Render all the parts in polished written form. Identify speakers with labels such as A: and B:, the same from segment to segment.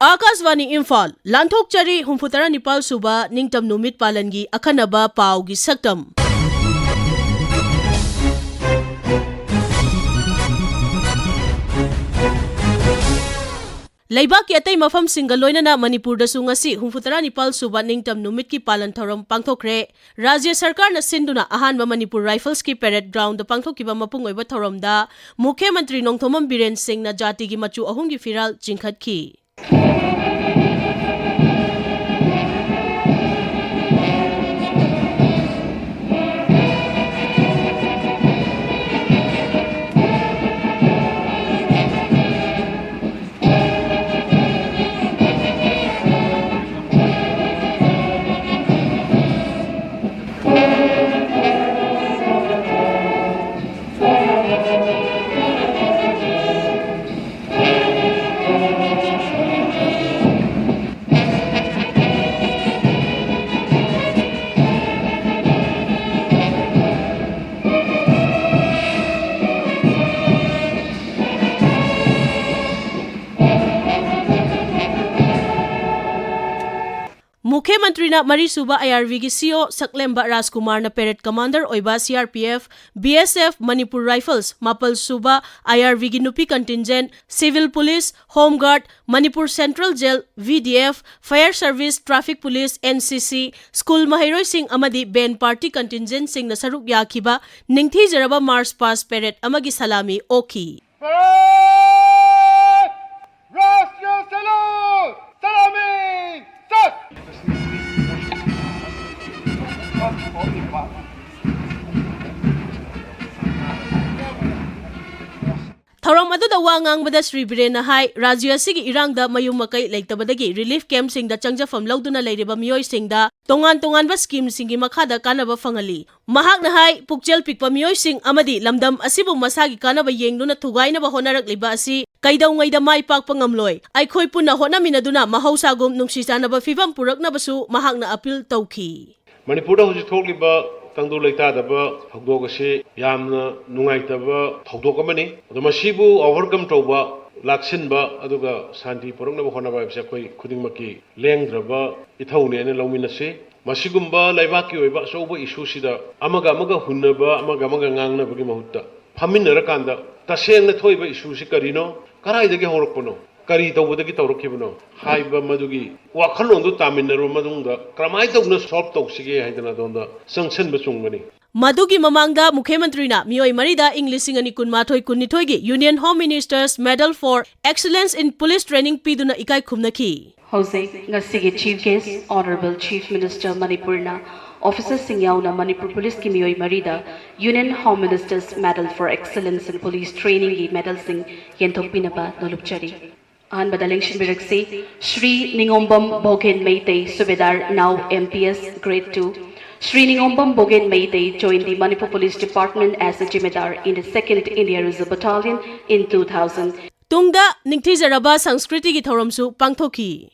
A: Akasvani Imphal, Lanthokchari Humfutara Nipal Suba, Ningtam Numit Palangi, Akanaba Paugi Saktam. Laibak ki atay mafam singaloy na Manipur da sungasi Humfutara Nipal Suba Ningtam Numit ki Palantharom Pangthokre. Rajya Sarkar na sinduna ahanba Manipur Rifles ki parade ground da pangthokiba mapung oiba thorom da Mukhyamantri Nongthomam Biren Singh na jati gi machu ahum gi firal jingkhatki. Mukhyamantri na Mari Suba IRV gi CEO Saklemba Rajkumar na Parade Commander oiba CRPF, BSF, Manipur Rifles, Mapal Suba IRV gi Nupi Contingent, Civil Police, Home Guard, Manipur Central Jail, VDF, Fire Service, Traffic Police, NCC, School Mahiroi Singh amadi Ben Party Contingent Singh na saruk yakiba ningthi jaraba March Past Parade amagi salami oki. Thorom aduda wa ngangbada Sri Birena hai Rajya sigi irangda mayum makai leitabadagi relief camp singda changjafam lauduna leiriba miyoi singda tongan ba scheme singi makhada kanaba fangali. Mahakna hai pukchel pikpa miyoi sing amadi lamdam asibu masagi kanaba yengduna thugainaba honarak liba asi kaidau ngaida mai pakpa ngamloi. Aikhoi punna honaminaduna mahausagum nungsisanaba fibam puraknabasu mahakna appeal tauki.
B: Manipur da hujik thokliba tangdo leitadaba thokdok ase yamna nungaitaba thokdok amani ado masibu overcome tauba laksinba aduga santi poroknaba honaba ibse khoi khudingmaki lengdraba ithaune ane lawminase masigumba laibaki oiba soba issue sida amaga hunnaba amaga ngangnaba gi mahutta phaminara kanda tasengna thoiba issue si karino karaidagi horokpono kari tawbadagi tawrokibno haiba madugi wakhalondu taminnaru madungda kramai tawna solve tawsige haidana donda sanctionba chungmani.
A: Madugi mamangda Mukhyamantri na miyoi marida English ani kunmathoi kunnithoi gi Union Home Ministers Medal for Excellence in Police Training piduna ikai khumnaki.
C: Jose ngasigi Chief Guest Honorable Chief Minister Manipurna Officer Singyauna Manipur Police ki miyoi marida Union Home Ministers Medal for Excellence in Police Training gi medal sing yenthok pinaba nolupchari. An Badalengshin Biraksi, Shri Ningombam Bogen Meitei Subedar, now MPS Grade 2. Shri Ningombam Bogen Meitei joined the Manipur Police Department as a Jimedar in the 2nd India Reserve Battalion in 2000.
A: Tungda Ningthi Jaraba Sanskriti gi Thoromsu Pangthoki.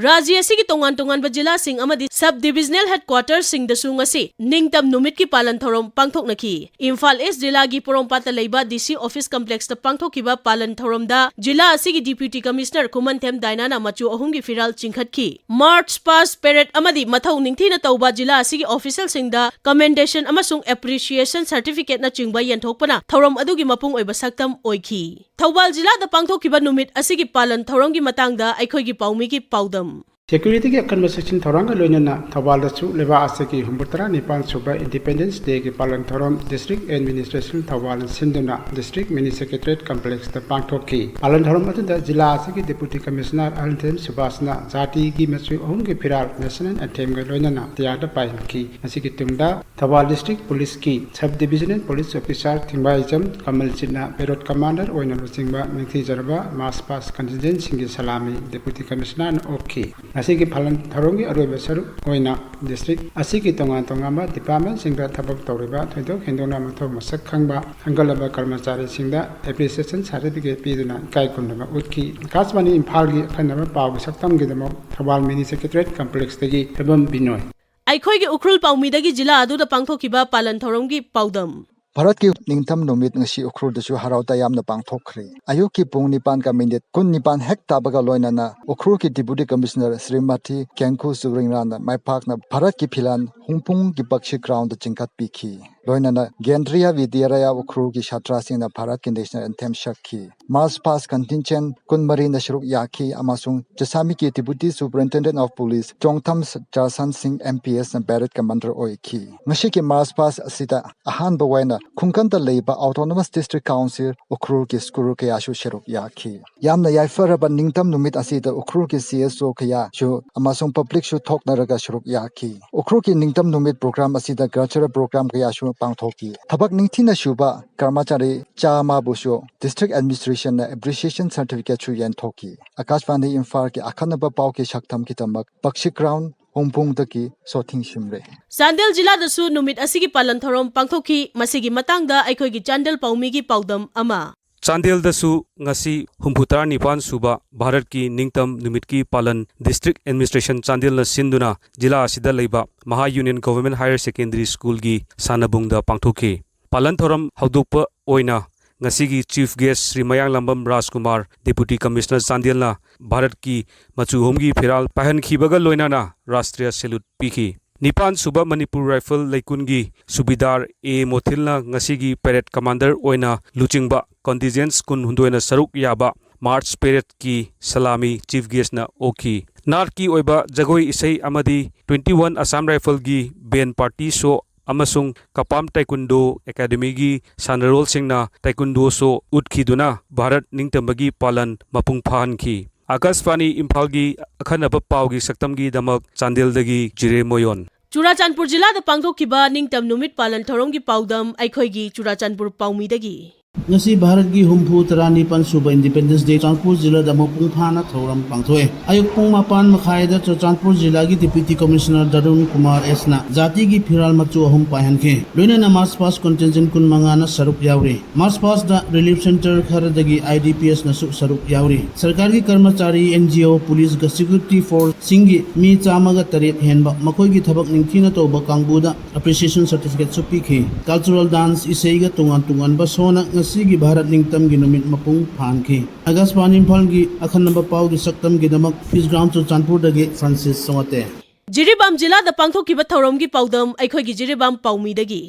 A: Rajya sigi tongan bajila sing amadi sub-divisional headquarters sing da sungasi ningtam numit ki palanthorom pangthoknaki. Imphal East Jila gi Porompata leiba DC Office Complex ta pangthokiba palanthorom da Jila sigi Deputy Commissioner Kumanthem Dainana machu ahum gi firal chingkhatki. March Past Parade amadi mathau ningthi na tauba Jila sigi official sing da commendation amasung appreciation certificate na chingba yanthokpana thorom adugi mapung oiba saktam oiki. Thawbal Jila da pangthokiba numit asigi palanthorom gi matangda aikhoi gi paumi gi paudam.
D: Security के अकन section Thorang लोइनना थवालदसु लेबा आसेकी हुंबुतरा निपान सुबा independence day के पालन थोरम district administration थवाल सिंधुना district mini secretariat complex द पांगथोकी पालन थोरम अदुदा जिला आसेकी डिप्यूटी कमिश्नर अल्थेम सुभाषना जाति की मसु अहुम के फिराल नेशनल एंथेम के लोइनना तयादा पाइनकी असिकी तुंगदा थवाल डिस्ट्रिक्ट पुलिस की सब डिविजनल पुलिस ऑफिसर थिंबाइजम कमल चिन्ना पेरोड कमांडर ओइना लुचिंगबा मिंथि जरबा मास पास कंटिजेंट सिंगी सलामी डिप्यूटी कमिश्नर ओकी असिकी फलन थरोंगी अरोइबा सरुक ओइना डिस्ट्रिक्ट असिकी तोंगान तोंगामा डिपार्टमेंट सिंगदा थबक तौरिबा थोइदोक हेंदोना मथो मसक खंगबा हंगलबा कर्मचारी सिंगदा एप्रिसिएशन सर्टिफिकेट पीदुना कायकुनबा उतकी कासवानी इम्फाल की खनबा पाव सक्तम गिदमो थबाल मिनी सेक्रेटरीट कॉम्प्लेक्स तगी एवं बिनोय
A: अखोई उखरुल पाउमीदगी जिला अदुदा पांगथोकिबा पालन थौरमगी पाउदम
E: भारत की निंगथम नुमित ngasi उखरुदसु हरावता यामना पांगथोखरे अयुकी पुंग निपान का मिनिट कुन निपान हेक ताबगा लोइनाना उखरु की डिप्यूटी कमिश्नर श्रीमती केंकु सुरिंगराना माइपाकना भारत की फिलान हुंपुंग की पक्षी ग्राउंड चिंकत पीखी लोइनाना गेंद्रिया विद्यालय उखरु की छात्रा सिंह भारत की नेशनल एंथेम शक्की मार्च पास कंटिजेंट कुन मरी नशरुक याखी अमासुंग जसामी की deputy superintendent of police Chongtham Charsan Singh MPS न बैरट कमांडर ओइखी ngasi की मार्च पास असिता अहान बवाइना खुंकंता लेबा ऑटोनोमस डिस्ट्रिक्ट काउंसिल उखरु की स्कूल के आशु शेरुक याखी यामना याइफरबा निंगतम नुमित असिता उखरु की सीएसओ खया शु अमासुंग पब्लिक शु थोकनरगा शेरुक याखी उखरु की निंगतम नुमित प्रोग्राम असिता कल्चरल प्रोग्राम के आशु पांगथोकी थबक निंगथिना शुबा कर्मचारी चामा बुशो डिस्ट्रिक्ट एडमिनिस्ट्रेशन ने एप्रिसिएशन सर्टिफिकेट छु यनथोकी आकाशवाणी इम्फाल के अखनबा पाव के शक्तम की तमक पक्षी ग्राउंड होमपुंग तकी सोथिंग शिमरे
A: चांदेल जिला दसु नुमित असिगी पालन थौरम पांगथोकी मसिगी मतंगदा अखोगी चांदेल पाउमीगी पाउदम अमा
F: चांदेल दसु ngasi हुंफुतरा निपान सुबा भारत की निंगतम नुमित की पालन डिस्ट्रिक्ट एडमिनिस्ट्रेशन चांदेल न सिंधुना जिला असिदा लेबा महा union government higher secondary school की सानबुंगदा पांगथोकी पालन थौरम हौदोकप ओइना ngasi की chief guest Shri Mayang Lambam Rajkumar deputy commissioner Chandel ना भारत की मचु होमगी फिराल पहन खीबगा लोइनाना राष्ट्रीय सैल्यूट पीखी निपान सुबा मणिपुर राइफल लेकुनगी सुबिदार ए मोथिलना ngasi की पेरेड कमांडर ओइना लुचिंगबा कंटिजेंट्स कुन हुंदोइना सरुक याबा मार्च पेरेड की सलामी चीफ गेस्ट ना ओकी नार की ओइबा जगोई इसई अमदी 21 असम राइफल की बैंड पार्टी शो अमसुंग कपाम ताइकुंडो एकेडमी की सानरोल सिंगना ताइकुंडो शो उठखीदुना भारत निंगतमबगी पालन मपुंग फाहनखी आकाशवाणी इम्फाल की अखनब पाव की सक्तम की दमक चांदेलदगी जिरे मोयोन
A: चुराचांदपुर जिला द पांगथोकिबा निंगतम नुमित पालन थौरमगी पाउदम अखोगी चुराचांदपुर पाउमीदगी
G: ngasi भारत की हुंफु तरानी पंसुबा इंडिपेंडेंस डे चांदपुर जिला द मपुंग फाना थौरम पांगथोए अयुक पुंग मापान मखायदा चांदपुर जिला की डिप्यूटी कमिश्नर दरुण कुमार एसना जाति की फिराल मचु अहुम पाहनखे लोइना मार्च पास कंटिजेंट कुन मंगाना सरुक यावरी मार्च पास द रिलीफ सेंटर खरदगी आईडीपीएस न सरुक यावरी सरकार की कर्मचारी एनजीओ पुलिस ग सिक्योरिटी फोर्स सिंगी मी चामगा तरेत हेनबा मखोई की थबक निंगथिना तोबा कांगबुदा एप्रिसिएशन सर्टिफिकेट सुपीखे कल्चरल डांस इसेगा तुंगान तुंगान बसोना की भारत निंगतम की नुमित मपुंग फानखी आकाशवाणी इम्फाल की अखनब पाव की सक्तम की दमक फिस ग्राउंड चो चांदपुर दगे फ्रांसिस सोते
A: जिरीबाम जिला द पांगथोकिबा थौरमगी पाउदम अखोगी जिरीबाम पाउमीदगी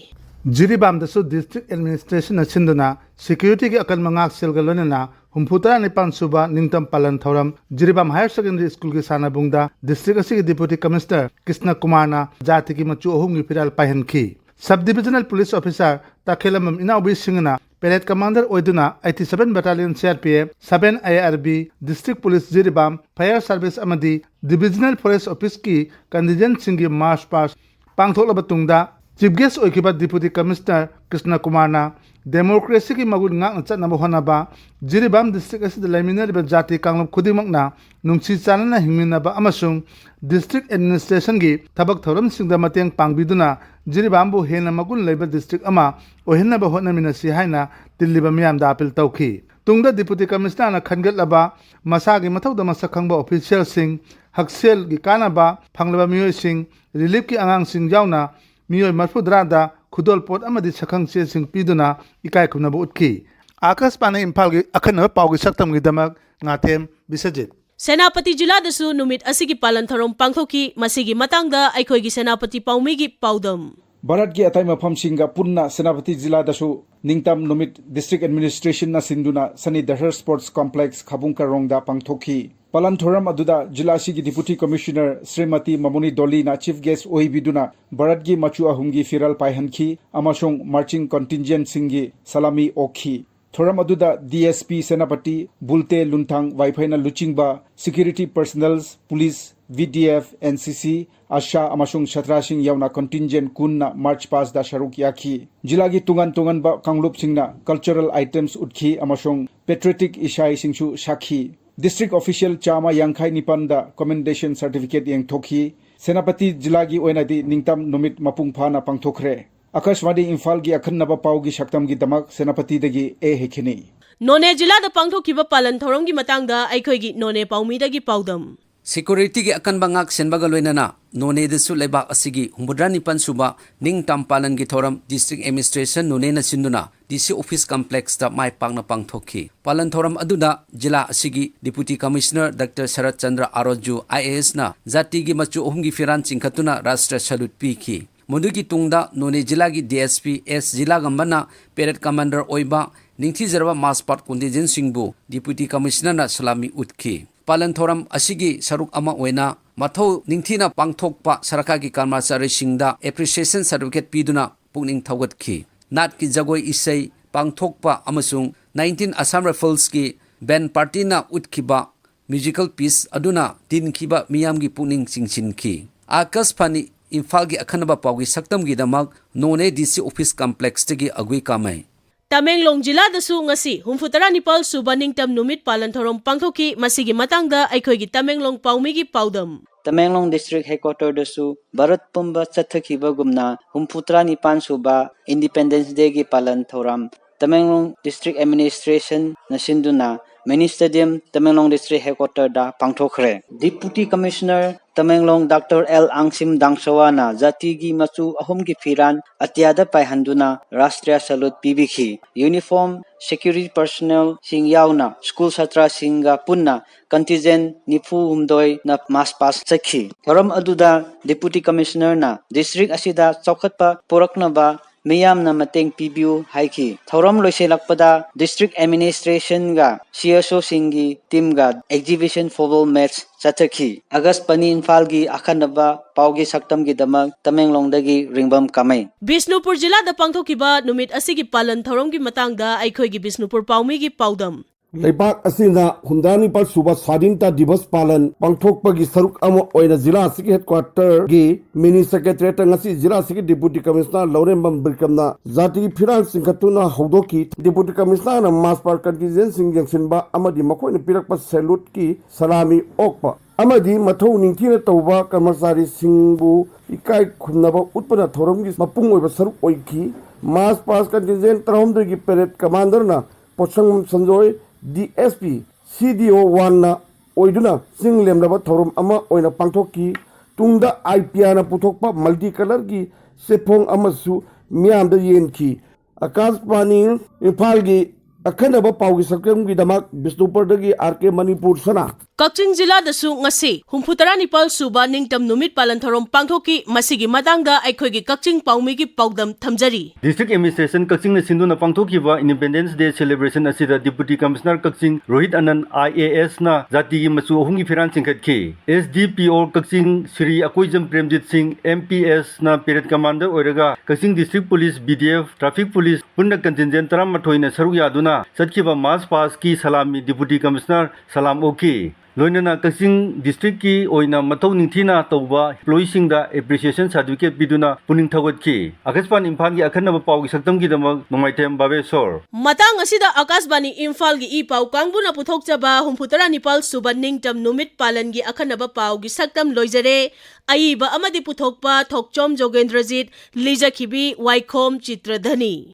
H: जिरीबाम दसु डिस्ट्रिक्ट एडमिनिस्ट्रेशन सिंधुना सिक्योरिटी के अकल मंगाक सेलगा लोनना हुंफुतरा निपान सुबा निंगतम पालन थौरम जिरीबाम हायर सेकेंडरी स्कूल की सानाबुंगदा डिस्ट्रिक्ट असि डिप्यूटी कमिश्नर कृष्ण कुमारना जाति की मचु अहुम की फिराल पाहनखी sub divisional police officer Takhellam Inaobi सिंगना पेरेड कमांडर ओइदुना 87 battalion CRPF 7 IRB district police Jiribam fire service अमदी डिविजनल फॉरेस्ट ऑफिस की कंटिजेंट सिंगी मार्च पास पांगथोलब तुंगदा चीफ गेस्ट ओइखिबा डिप्यूटी कमिश्नर कृष्ण कुमारना डेमोक्रेसी की मगुन ngak चटनब होनबा जिरीबाम डिस्ट्रिक्ट असि लेमिनरिबा जाति कांगलम खुदिमकना नुंगसी चानना हिंमिनबा अमसुंग डिस्ट्रिक्ट एडमिनिस्ट्रेशन की थबक थौरम सिंगदा मतेंग पांगबिदुना जिरीबामबु हेना मगुन लेबा डिस्ट्रिक्ट अमा ओहिनबा होनमिनसी हाइना दिल्लीबा मियामदा अपील तौखी तुंगदा डिप्यूटी कमिश्नरना खनगतलबा मसागी मथौदा मसखंबा ऑफिशियल सिंग हक्सेल की कानाबा फंगलबा मियोय सिंग रिलीफ की आंगांग सिंग यावना मियोय मरफुद्रादा खुदोल पोट अमदी सखंग से सिंग पीदुना इकाय खुनबा उठखी आकाशवाणी इम्फाल की अखनब पाव की सक्तम की दमक ngatem bisajit
A: सेनापति जिला दसु नुमित असिगी पालन थौरम पांगथोकी मसिगी मतंगदा अखोगी सेनापति पाउमीगी पाउदम
I: भारत की अतै मफम सिंगा पुन्ना सेनापति जिला दसु निंगतम नुमित डिस्ट्रिक्ट एडमिनिस्ट्रेशन ना सिंधुना सनी दहर स्पोर्ट्स कॉम्प्लेक्स खाबुंग करोंगदा पांगथोकी Palan thoram aduda jila asigi Deputy Commissioner Srimati Mamuni Dolly na Chief Guest oibiduna Bharatgi machu ahumgi firal paihanki amashong marching contingent singi salami okhi. Thoram aduda DSP Senapati Bulte Luntang Waifaina Luchingba security personnels police VDF NCC Asha amashong Chatrasing yauna contingent kunna march pass da sharuk yaki jilagi tungan ba Kanglup singna cultural items utki amashong patriotic ishai singchu shakhi district official chama yangkhai nipanda commendation certificate yang thokhi Senapati jilagi oinadi ningtam numit mapung phana pangthokre Akashwadi Imphal gi akhanaba paugi shaktam gi damak Senapati dagi hekhini
A: None jila da pangthokkiba palan thorom gi matangda aikhoigi none paumi dagi paudam
J: Security ki akan bangak senbaga loinana none desu lebak asigi humbudrani pansuba ning tampalan gi thoram district administration none na sinduna DC office complex ta mai pangna pangthokhi palan thoram aduda jila asigi deputy commissioner Dr Sharat Chandra Aroju IAS na jati gi machu ohum gi firan chingkhatuna rashtra salute pikhi modugi tungda none jila gi DSP S jila gambana parade commander oiba ningthi jarwa mass part contingent singbu deputy commissioner na salami utkhi Palan thoram asigi saruk ama oina mathau ningthina pangthokpa sarakagi karmachari singda appreciation certificate piduna pungning thawgatkhi nat ki jagoi isai pangthokpa amasung 19 Assam Rifles ki band party na utkhiba musical piece aduna tinkhiba miyamgi pungning singchinki akas phani Imphal gi akhanaba pawgi saktam gi damak none DC office complex tegi agui kamai
A: Tamenglong jila dasu ngasi humfutara nipal suba ningtam numit palan thorom pangthoki masigi matangda aikhoigi Tamenglong paumigi paudam
K: Tamenglong district headquarter dasu Bharat pumba chathakiba gumna humfutara nipan suba Independence Day gi palan thoram Tamenglong district administration nasinduna mini stadium Tamenglong district headquarter da pangthokre Deputy Commissioner Tamenglong Dr. L. Angsim Dangsawana Jati gi machu ahum gi firan atyada paihanduna Rashtriya Salute pibikhi uniform security personnel sing yauna school chatra singa punna contingent nifu humdoi na mass pass chakhi thoram aduda Deputy Commissioner na district asida chokhatpa poraknaba Miyam na mateng PBU haiki thoram loiselakpada district administration ga CSO singi team ga exhibition football match chathaki August pani Imphal gi akhanaba paugi saktam gi damak Tamenglong dagi ringbam kamai
A: Bisnupur jila da pangthokiba numit asigi palan thorom gi matangda aikhoigi Bisnupur paumi gi paudam
L: Leibak asina humdani pal suba sadinta divas palan pangthokpagi saruk ama oina jila asigi headquarter gi mini secretariat ngasi jila asigi deputy commissioner Laurembam Birkamna jati firan singkhatuna haudoki deputy commissioner na mass par contingent singjangsinba amadi makoina pirakpa salute ki salami okpa amadi mathau ningthina tawba karmachari singbu ikai khumnaba utpana thoramgi mapung oiba saruk oiki mass pass contingent taromdegi parade commander na pochang sanjoy DSP CDO 1 na oiduna singlem laba thorum ama oina pangthokki tungda IPR na puthokpa multicolor gi sephong amasu miam da yenki akas pani Imphal gi akhanaba paugi sakem gi damak Bisnupur dagi RK Manipur sana
A: Kaching jila dasu ngasi humfutara nipal suba ningtam numit palan thorom pangthoki masigi matangda aikhoigi Kaching paumi gi paudam thamjari
M: District Administration Kaching na sinduna pangthokiba Independence Day celebration asida Deputy Commissioner Kaching Rohit Anand IAS na jati gi machu ahumgi firan singkhatki SDPO Kaching Sri Akoijam Premjit Singh MPS na parade commander oiraga Kaching District Police BDF Traffic Police punna contingent taram mathoina saruk yaduna satkiba mass pass ki salami Deputy Commissioner salam oki Loinana Kaching district ki oina mathau ningthina tawba employee singda appreciation certificate biduna puning thawatki Akasban Imphal gi akhanaba paugi saktam gi damak nongaithem babesor
A: Matang asida Akasbani Imphal gi ipau kangbuna puthokchaba humfutara nipal suba ningtam numit palan gi akhanaba paugi saktam loijare aiba amadi puthokpa Thokchom Jogendrajit lijakhibi Waikhom Chitradhani